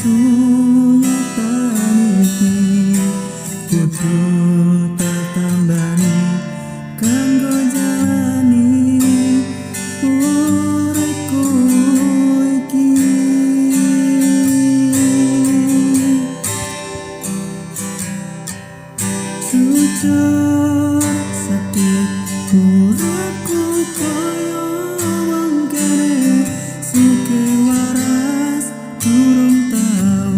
sunyatane iki kudu tatambani kanggo jalani uripku iki jujur sedih uripku koyo wong kene suke waras durung tau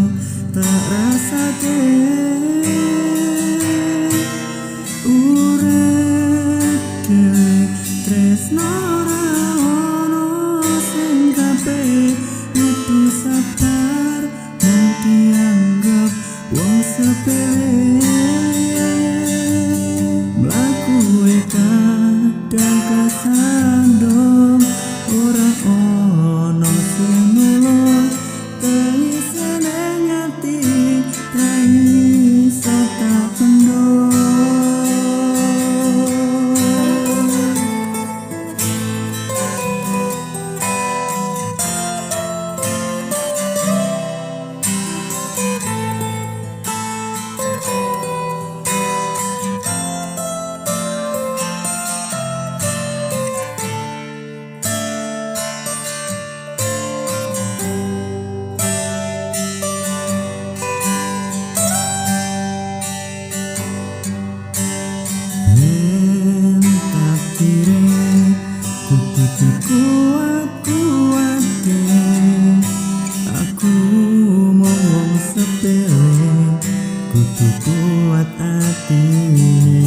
tak rasake urip dhewe tresno ora ono sing kabeh kudu sabar mung dianggap wong sepele mlaku kadang kesandung ora ono sing nulung tangise nang ati ra iso tak pendung kuat-kuate aku mau wong sepele kudu kuat atine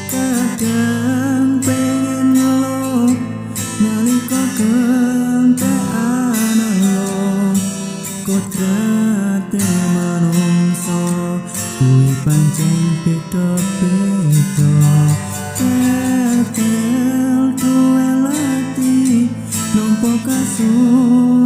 kadang pengen ngeluh nalika kentekan alo kodrate manungsa kuwi pancen beda-beda tel duwe lati nampa kasur